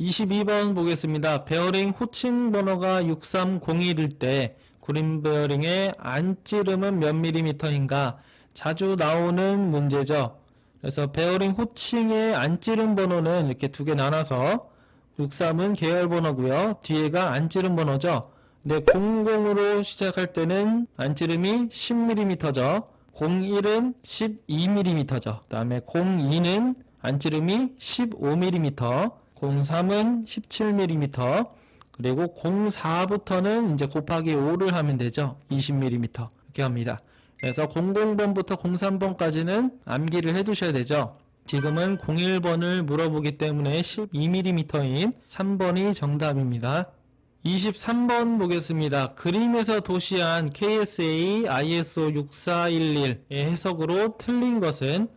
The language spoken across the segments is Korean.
22번 보겠습니다. 베어링 호칭 번호가 6301일 때 구림 베어링의 안찌름은 몇 밀리미터인가? 자주 나오는 문제죠. 그래서 베어링 호칭의 안찌름 번호는 이렇게 두 개 나눠서 63은 계열 번호고요. 뒤에가 안찌름 번호죠. 근데 00으로 시작할 때는 안찌름이 10mm죠. 01은 12mm죠. 그 다음에 02는 안찌름이 15mm, 03은 17mm, 그리고 04부터는 이제 곱하기 5를 하면 되죠. 20mm 이렇게 합니다. 그래서 00번부터 03번까지는 암기를 해 두셔야 되죠. 지금은 01번을 물어보기 때문에 12mm인 3번이 정답입니다. 23번 보겠습니다. 그림에서 도시한 KSA ISO 6411의 해석으로 틀린 것은,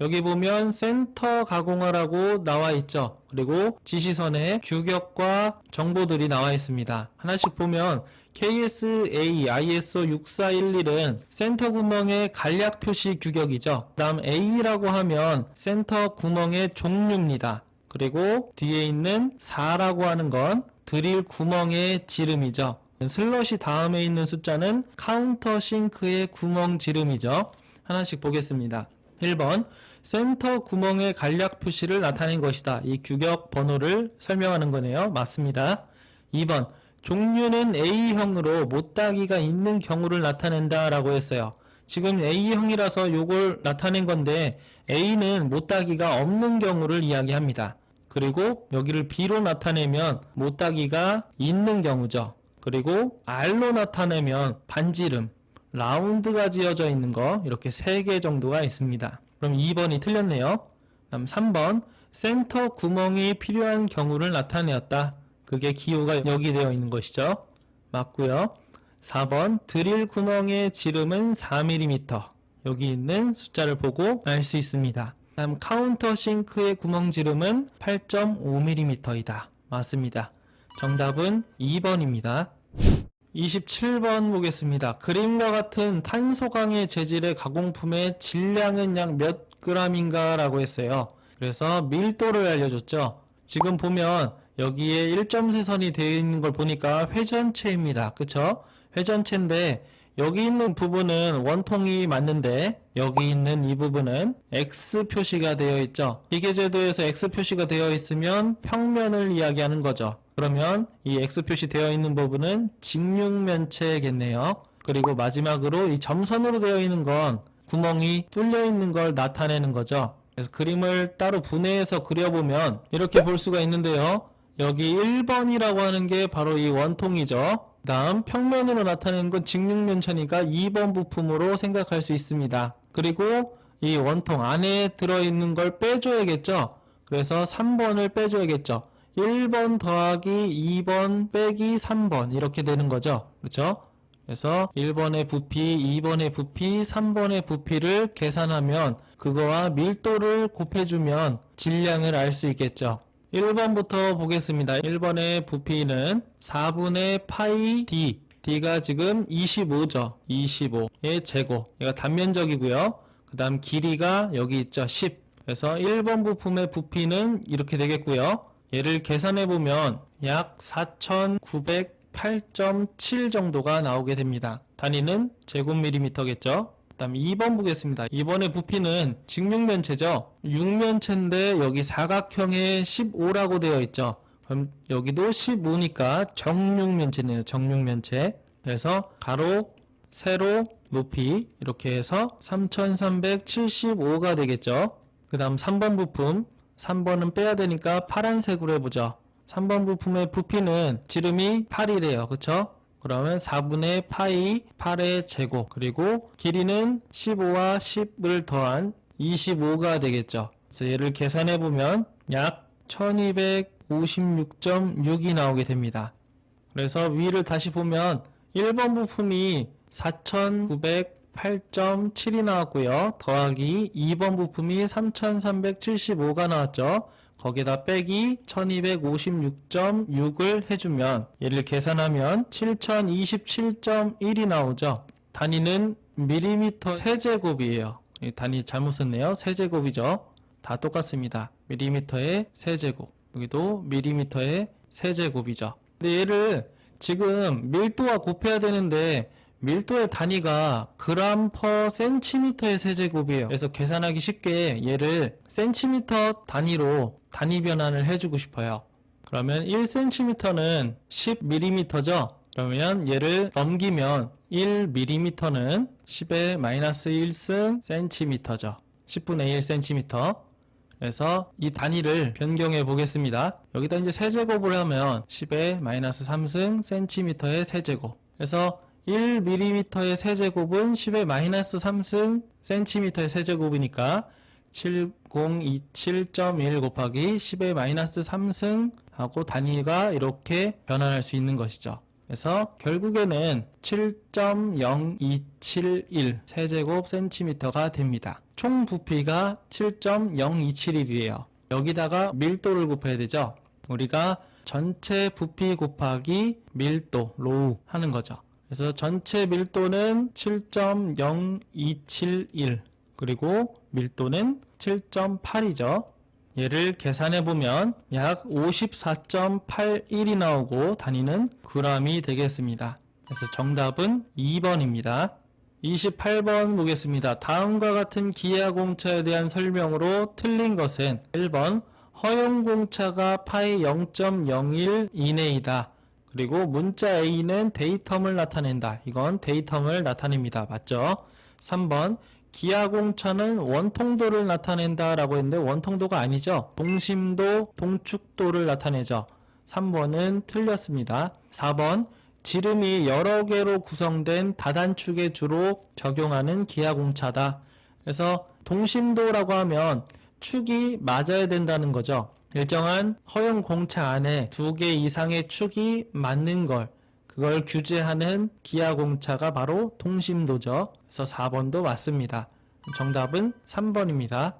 여기 보면 센터 가공하라고 나와 있죠. 그리고 지시선에 규격과 정보들이 나와 있습니다. 하나씩 보면 KSA ISO 6411은 센터 구멍의 간략 표시 규격이죠. 그 다음 A라고 하면 센터 구멍의 종류입니다. 그리고 뒤에 있는 4라고 하는 건 드릴 구멍의 지름이죠. 슬롯이 다음에 있는 숫자는 카운터 싱크의 구멍 지름이죠. 하나씩 보겠습니다. 1번, 센터 구멍의 간략 표시를 나타낸 것이다. 이 규격 번호를 설명하는 거네요. 맞습니다. 2번, 종류는 A형으로 못따기가 있는 경우를 나타낸다 라고 했어요. 지금 A형이라서 요걸 나타낸 건데 A는 못따기가 없는 경우를 이야기합니다. 그리고 여기를 B로 나타내면 못따기가 있는 경우죠. 그리고 R로 나타내면 반지름, 라운드가 지어져 있는 거, 이렇게 3개 정도가 있습니다. 그럼 2번이 틀렸네요. 다음 3번, 센터 구멍이 필요한 경우를 나타내었다. 그게 기호가 여기 되어 있는 것이죠. 맞고요. 4번, 드릴 구멍의 지름은 4mm. 여기 있는 숫자를 보고 알 수 있습니다. 다음 카운터 싱크의 구멍 지름은 8.5mm이다. 맞습니다. 정답은 2번입니다. 27번 보겠습니다. 그림과 같은 탄소광의 재질의 가공품의 질량은 약 몇 g인가 라고 했어요. 그래서 밀도를 알려줬죠. 지금 보면 여기에 1.3선이 되어 있는 걸 보니까 회전체입니다. 그쵸? 회전체인데 여기 있는 부분은 원통이 맞는데 여기 있는 이 부분은 X 표시가 되어 있죠. 기계제도에서 X 표시가 되어 있으면 평면을 이야기하는 거죠. 그러면 이 X 표시 되어 있는 부분은 직육면체겠네요. 그리고 마지막으로 이 점선으로 되어 있는 건 구멍이 뚫려 있는 걸 나타내는 거죠. 그래서 그림을 따로 분해해서 그려보면 이렇게 볼 수가 있는데요. 여기 1번이라고 하는 게 바로 이 원통이죠. 그 다음 평면으로 나타내는 건 직육면체니까 2번 부품으로 생각할 수 있습니다. 그리고 이 원통 안에 들어있는 걸 빼줘야겠죠. 그래서 3번을 빼줘야겠죠. 1번 더하기 2번 빼기 3번 이렇게 되는 거죠. 그렇죠? 그래서 1번의 부피, 2번의 부피, 3번의 부피를 계산하면 그거와 밀도를 곱해주면 질량을 알 수 있겠죠. 1번부터 보겠습니다. 1번의 부피는 4분의 파이 D, D가 지금 25죠. 25의 제곱. 얘가 단면적이고요. 그 다음 길이가 여기 있죠. 10. 그래서 1번 부품의 부피는 이렇게 되겠고요. 얘를 계산해보면 약 4908.7 정도가 나오게 됩니다. 단위는 제곱밀리미터겠죠. 그 다음 2번 보겠습니다. 2번의 부피는 직육면체죠. 육면체인데 여기 사각형에 15라고 되어 있죠. 그럼 여기도 15니까 정육면체네요. 정육면체. 그래서 가로, 세로, 높이 이렇게 해서 3375가 되겠죠. 그 다음 3번 부품, 3번은 빼야 되니까 파란색으로 해보죠. 3번 부품의 부피는 지름이 8이래요. 그쵸? 그러면 4분의 파이 8의 제곱, 그리고 길이는 15와 10을 더한 25가 되겠죠. 그래서 얘를 계산해보면 약 1256.6이 나오게 됩니다. 그래서 위를 다시 보면 1번 부품이 4908.7이 나왔고요. 더하기 2번 부품이 3375가 나왔죠. 거기다 빼기 1256.6을 해주면 얘를 계산하면 7027.1이 나오죠. 단위는 밀리미터 세제곱이에요. 단위 잘못 썼네요. 세제곱이죠. 다 똑같습니다. 밀리미터의 세제곱. 여기도 밀리미터의 세제곱이죠. 근데 얘를 지금 밀도와 곱해야 되는데 밀도의 단위가 그램 퍼 센티미터의 세제곱이에요. 그래서 계산하기 쉽게 얘를 센티미터 단위로 단위 변환을 해주고 싶어요. 그러면 1cm는 10mm죠. 그러면 얘를 넘기면 1mm는 10의 마이너스 1승 cm죠. 10분의 1cm. 그래서 이 단위를 변경해 보겠습니다. 여기다 이제 세제곱을 하면 10의 마이너스 3승 cm의 세제곱. 그래서 1mm의 세제곱은 10의 마이너스 3승 cm의 세제곱이니까 7027.1 곱하기 10의 마이너스 3승 하고 단위가 이렇게 변환할 수 있는 것이죠. 그래서 결국에는 7.0271 세제곱 센티미터가 됩니다. 총 부피가 7.0271이에요. 여기다가 밀도를 곱해야 되죠. 우리가 전체 부피 곱하기 밀도, 로우 하는 거죠. 그래서 전체 밀도는 7.0271 그리고 밀도는 7.8이죠. 얘를 계산해 보면 약 54.81이 나오고 단위는 g이 되겠습니다. 그래서 정답은 2번입니다. 28번 보겠습니다. 다음과 같은 기하공차에 대한 설명으로 틀린 것은 1번 허용공차가 파이 0.01 이내이다. 그리고 문자 A는 데이텀을 나타낸다. 이건 데이텀을 나타냅니다. 맞죠? 3번 기하공차는 원통도를 나타낸다 라고 했는데 원통도가 아니죠. 동심도, 동축도를 나타내죠. 3번은 틀렸습니다. 4번 지름이 여러 개로 구성된 다단축에 주로 적용하는 기하공차다. 그래서 동심도라고 하면 축이 맞아야 된다는 거죠. 일정한 허용공차 안에 2개 이상의 축이 맞는 그걸 규제하는 기하공차가 바로 동심도죠. 그래서 4번도 맞습니다. 정답은 3번입니다.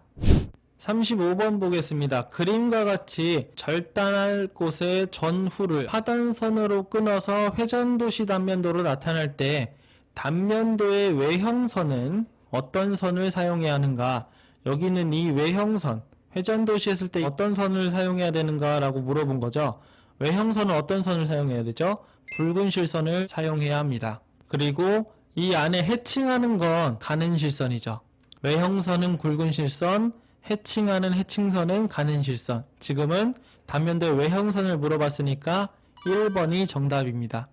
35번 보겠습니다. 그림과 같이 절단할 곳의 전후를 하단선으로 끊어서 회전도시 단면도로 나타날 때 단면도의 외형선은 어떤 선을 사용해야 하는가? 여기는 이 외형선, 회전도시 했을 때 어떤 선을 사용해야 되는가 라고 물어본 거죠. 외형선은 어떤 선을 사용해야 되죠? 굵은 실선을 사용해야 합니다. 그리고 이 안에 해칭하는 건 가는 실선이죠. 외형선은 굵은 실선, 해칭하는 해칭선은 가는 실선. 지금은 단면도의 외형선을 물어봤으니까 1번이 정답입니다.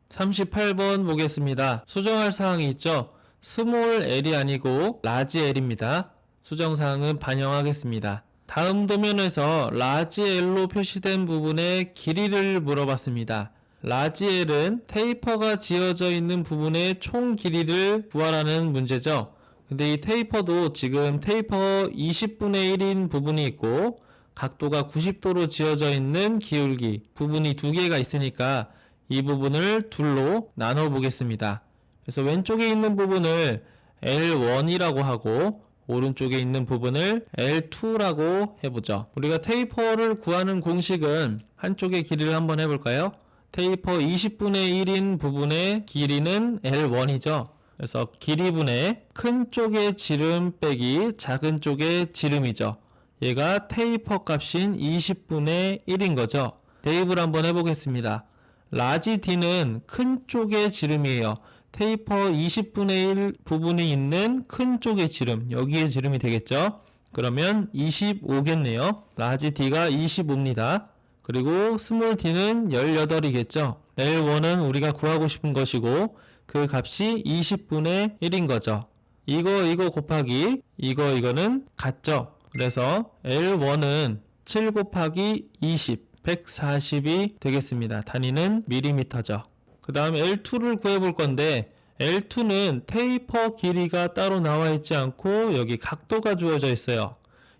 38번 보겠습니다. 수정할 사항이 있죠. 스몰 l이 아니고 라지 l입니다. 수정사항은 반영하겠습니다. 다음 도면에서 라지 L로 표시된 부분의 길이를 물어봤습니다. 라지 L은 테이퍼가 지어져 있는 부분의 총 길이를 구하라는 문제죠. 근데 이 테이퍼도 지금 테이퍼 20분의 1인 부분이 있고 각도가 90도로 지어져 있는 기울기 부분이 두 개가 있으니까 이 부분을 둘로 나눠 보겠습니다. 그래서 왼쪽에 있는 부분을 L1이라고 하고 오른쪽에 있는 부분을 L2라고 해보죠. 우리가 테이퍼를 구하는 공식은 한쪽의 길이를 한번 해볼까요? 테이퍼 20분의 1인 부분의 길이는 L1이죠. 그래서 길이분의 큰 쪽의 지름 빼기 작은 쪽의 지름이죠. 얘가 테이퍼 값인 20분의 1인 거죠. 대입을 한번 해보겠습니다. 라지 D는 큰 쪽의 지름이에요. 테이퍼 20분의 1 부분이 있는 큰 쪽의 지름, 여기에 지름이 되겠죠. 그러면 25겠네요. 라지 D가 25입니다. 그리고 스몰 d는 18이겠죠. L1은 우리가 구하고 싶은 것이고 그 값이 20분의 1인 거죠. 이거 곱하기 이거는 같죠. 그래서 L1은 7 곱하기 20, 140이 되겠습니다. 단위는 밀리미터죠. 그 다음 L2를 구해볼 건데 L2는 테이퍼 길이가 따로 나와 있지 않고 여기 각도가 주어져 있어요.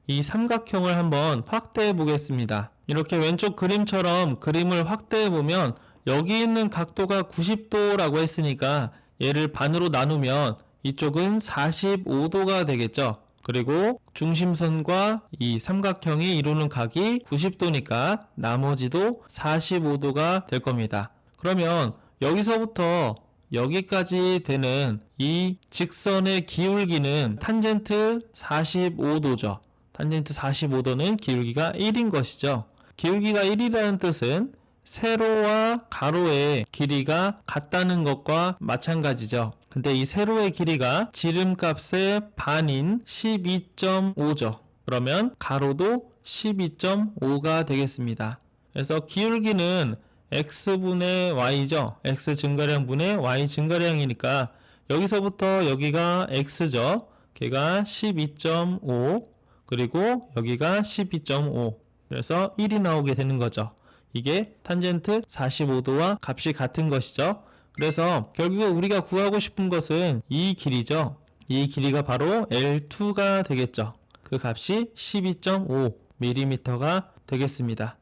이 삼각형을 한번 확대해 보겠습니다. 이렇게 왼쪽 그림처럼 그림을 확대해 보면 여기 있는 각도가 90도라고 했으니까 얘를 반으로 나누면 이쪽은 45도가 되겠죠. 그리고 중심선과 이 삼각형이 이루는 각이 90도니까 나머지도 45도가 될 겁니다. 그러면 여기서부터 여기까지 되는 이 직선의 기울기는 탄젠트 45도죠. 탄젠트 45도는 기울기가 1인 것이죠. 기울기가 1이라는 뜻은 세로와 가로의 길이가 같다는 것과 마찬가지죠. 근데 이 세로의 길이가 지름값의 반인 12.5죠. 그러면 가로도 12.5가 되겠습니다. 그래서 기울기는 x분의 y죠. x 증가량분의 y 증가량이니까 여기서부터 여기가 x죠. 걔가 12.5 그리고 여기가 12.5 그래서 1이 나오게 되는 거죠. 이게 탄젠트 45도와 값이 같은 것이죠. 그래서 결국에 우리가 구하고 싶은 것은 이 길이죠. 이 길이가 바로 L2가 되겠죠. 그 값이 12.5mm가 되겠습니다.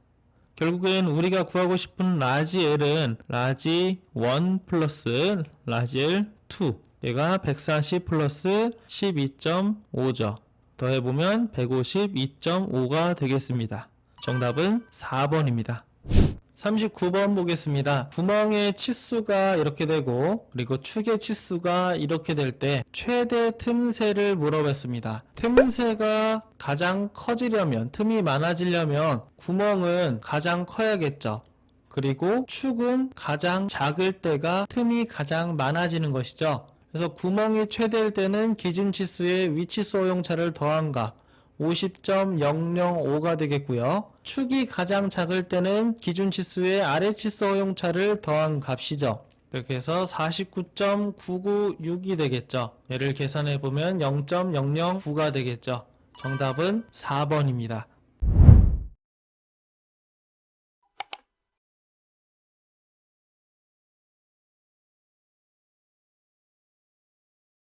결국엔 우리가 구하고 싶은 라지 L은 라지 1 플러스 라지 L2 얘가 140 플러스 12.5죠. 더해보면 152.5가 되겠습니다. 정답은 4번입니다. 39번 보겠습니다. 구멍의 치수가 이렇게 되고 그리고 축의 치수가 이렇게 될 때 최대 틈새를 물어봤습니다. 틈새가 가장 커지려면 틈이 많아지려면 구멍은 가장 커야겠죠. 그리고 축은 가장 작을 때가 틈이 가장 많아지는 것이죠. 그래서 구멍이 최대일 때는 기준치수의 위치수 허용차를 더한 값 50.005가 되겠고요. 축이 가장 작을 때는 기준치수의 아래치수 허용차를 더한 값이죠. 이렇게 해서 49.996이 되겠죠. 얘를 계산해보면 0.009가 되겠죠. 정답은 4번입니다.